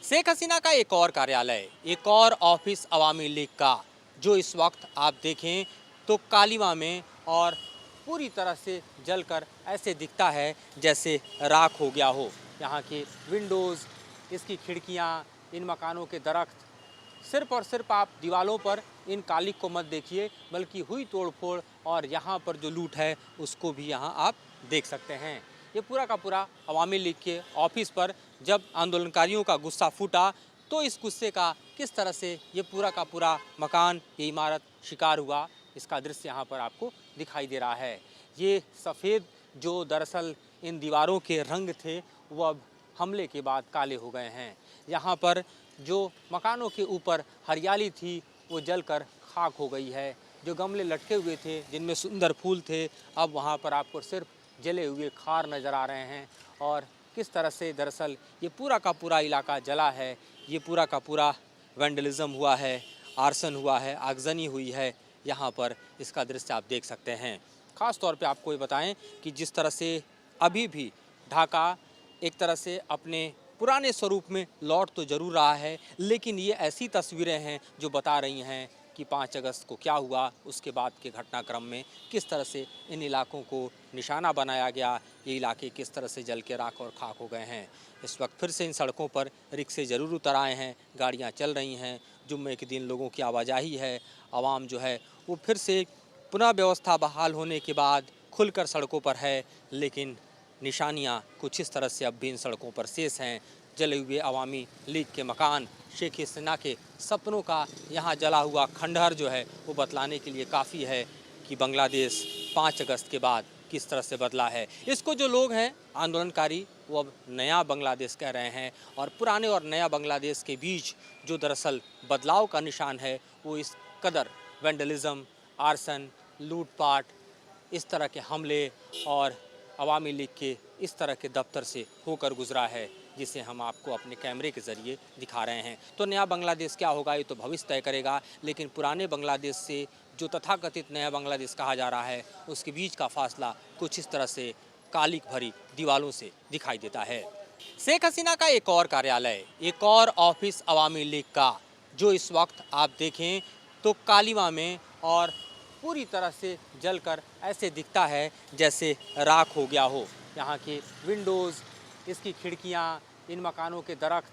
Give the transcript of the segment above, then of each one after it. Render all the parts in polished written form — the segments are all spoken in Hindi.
शेख हसीना का एक और कार्यालय, एक और ऑफिस अवामी लीग का, जो इस वक्त आप देखें तो कालीवा में और पूरी तरह से जलकर ऐसे दिखता है जैसे राख हो गया हो। यहाँ के विंडोज़, इसकी खिड़कियाँ, इन मकानों के दरख्त, सिर्फ और सिर्फ आप दीवालों पर इन कालिक को मत देखिए, बल्कि हुई तोड़फोड़ और यहाँ पर जो लूट है उसको भी यहाँ आप देख सकते हैं। ये पूरा का पूरा अवामी लीग के ऑफिस पर जब आंदोलनकारियों का गुस्सा फूटा तो इस गुस्से का किस तरह से ये पूरा का पूरा मकान, ये इमारत शिकार हुआ, इसका दृश्य यहाँ पर आपको दिखाई दे रहा है। ये सफ़ेद जो दरअसल इन दीवारों के रंग थे वो अब हमले के बाद काले हो गए हैं। यहाँ पर जो मकानों के ऊपर हरियाली थी वो जलकर खाक हो गई है। जो गमले लटके हुए थे जिनमें सुंदर फूल थे, अब वहाँ पर आपको सिर्फ जले हुए खार नज़र आ रहे हैं। और किस तरह से दरअसल ये पूरा का पूरा इलाका जला है, ये पूरा का पूरा वैंडलिज़म हुआ है, आर्सन हुआ है, आगजनी हुई है, यहाँ पर इसका दृश्य आप देख सकते हैं। ख़ास तौर पे आपको ये बताएं कि जिस तरह से अभी भी ढाका एक तरह से अपने पुराने स्वरूप में लौट तो ज़रूर रहा है, लेकिन ये ऐसी तस्वीरें हैं जो बता रही हैं कि 5 अगस्त को क्या हुआ, उसके बाद के घटनाक्रम में किस तरह से इन इलाकों को निशाना बनाया गया, ये इलाके किस तरह से जल के राख और खाक हो गए हैं। इस वक्त फिर से इन सड़कों पर रिक्शे ज़रूर उतर आए हैं, गाड़ियाँ चल रही हैं, जुम्मे के दिन लोगों की आवाजाही है, आवाम जो है वो फिर से पुनः व्यवस्था बहाल होने के बाद खुलकर सड़कों पर है, लेकिन निशानियां कुछ इस तरह से अब भी इन सड़कों पर शेष हैं। जले हुए अवामी लीग के मकान, शेख हसीना के सपनों का यहाँ जला हुआ खंडहर जो है वो बतलाने के लिए काफ़ी है कि बांग्लादेश 5 अगस्त के बाद किस तरह से बदला है। इसको जो लोग हैं आंदोलनकारी वो अब नया बांग्लादेश कह रहे हैं, और पुराने और नया बांग्लादेश के बीच जो दरअसल बदलाव का निशान है वो इस कदर वैंडलिज़म, आर्सन, लूटपाट, इस तरह के हमले और अवामी लीग के इस तरह के दफ्तर से होकर गुजरा है, जिसे हम आपको अपने कैमरे के ज़रिए दिखा रहे हैं। तो नया बांग्लादेश क्या होगा ये तो भविष्य तय करेगा, लेकिन पुराने बांग्लादेश से जो तथाकथित नया बांग्लादेश कहा जा रहा है उसके बीच का फासला कुछ इस तरह से कालिक भरी दीवालों से दिखाई देता है। शेख हसीना का एक और कार्यालय, एक और ऑफिस अवामी लीग का, जो इस वक्त आप देखें तो कालीवा में और पूरी तरह से जलकर ऐसे दिखता है जैसे राख हो गया हो। यहाँ के विंडोज़, इसकी खिड़कियाँ, इन मकानों के दरख्त,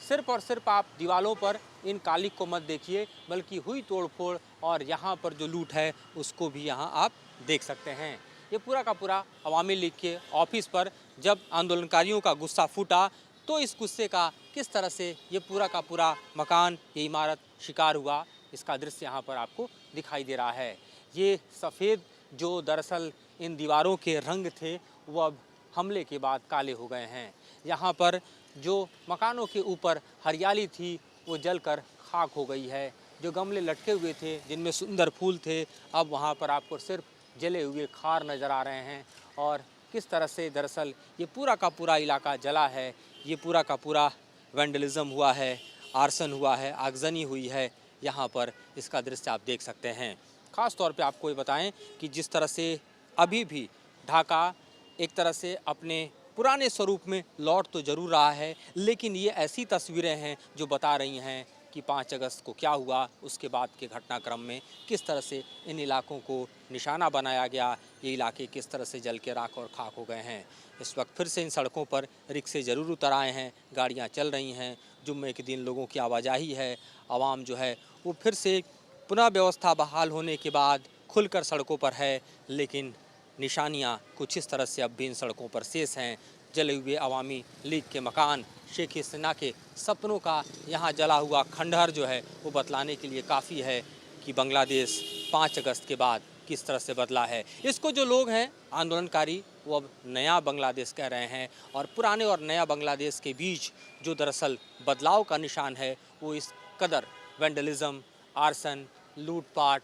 सिर्फ और सिर्फ आप दीवालों पर इन कालिक को मत देखिए, बल्कि हुई तोड़फोड़ और यहाँ पर जो लूट है उसको भी यहाँ आप देख सकते हैं। ये पूरा का पूरा अवामी लीग के ऑफिस पर जब आंदोलनकारियों का गुस्सा फूटा तो इस गुस्से का किस तरह से ये पूरा का पूरा मकान, ये इमारत शिकार हुआ, इसका दृश्य यहाँ पर आपको दिखाई दे रहा है। ये सफ़ेद जो दरअसल इन दीवारों के रंग थे वो अब हमले के बाद काले हो गए हैं। यहाँ पर जो मकानों के ऊपर हरियाली थी वो जलकर खाक हो गई है। जो गमले लटके हुए थे जिनमें सुंदर फूल थे, अब वहाँ पर आपको सिर्फ जले हुए खार नज़र आ रहे हैं। और किस तरह से दरअसल ये पूरा का पूरा इलाका जला है, ये पूरा का पूरा वैंडलिज़म हुआ है, आर्सन हुआ है, आगजनी हुई है, यहाँ पर इसका दृश्य आप देख सकते हैं। ख़ास तौर पे आपको ये बताएं कि जिस तरह से अभी भी ढाका एक तरह से अपने पुराने स्वरूप में लौट तो ज़रूर रहा है, लेकिन ये ऐसी तस्वीरें हैं जो बता रही हैं कि 5 अगस्त को क्या हुआ, उसके बाद के घटनाक्रम में किस तरह से इन इलाकों को निशाना बनाया गया, ये इलाके किस तरह से जल के राख और खाक हो गए हैं। इस वक्त फिर से इन सड़कों पर रिक्शे ज़रूर उतर आए हैं, गाड़ियाँ चल रही हैं, जुम्मे के दिन लोगों की आवाजाही है, आवाम जो है वो फिर से पुनः व्यवस्था बहाल होने के बाद खुलकर सड़कों पर है, लेकिन निशानियां कुछ इस तरह से अब भी इन सड़कों पर शेष हैं। जले हुए अवामी लीग के मकान, शेख हसीना के सपनों का यहाँ जला हुआ खंडहर जो है वो बतलाने के लिए काफ़ी है कि बांग्लादेश 5 अगस्त के बाद किस तरह से बदला है। इसको जो लोग हैं आंदोलनकारी वो अब नया बांग्लादेश कह रहे हैं, और पुराने और नया बांग्लादेश के बीच जो दरअसल बदलाव का निशान है वो इस कदर वैंडलिज़म, आर्सन, लूटपाट,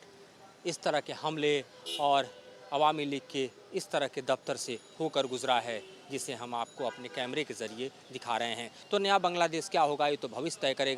इस तरह के हमले और अवामी लीग के इस तरह के दफ्तर से होकर गुजरा है, जिसे हम आपको अपने कैमरे के ज़रिए दिखा रहे हैं। तो नया बांग्लादेश क्या होगा ये तो भविष्य तय करेगा।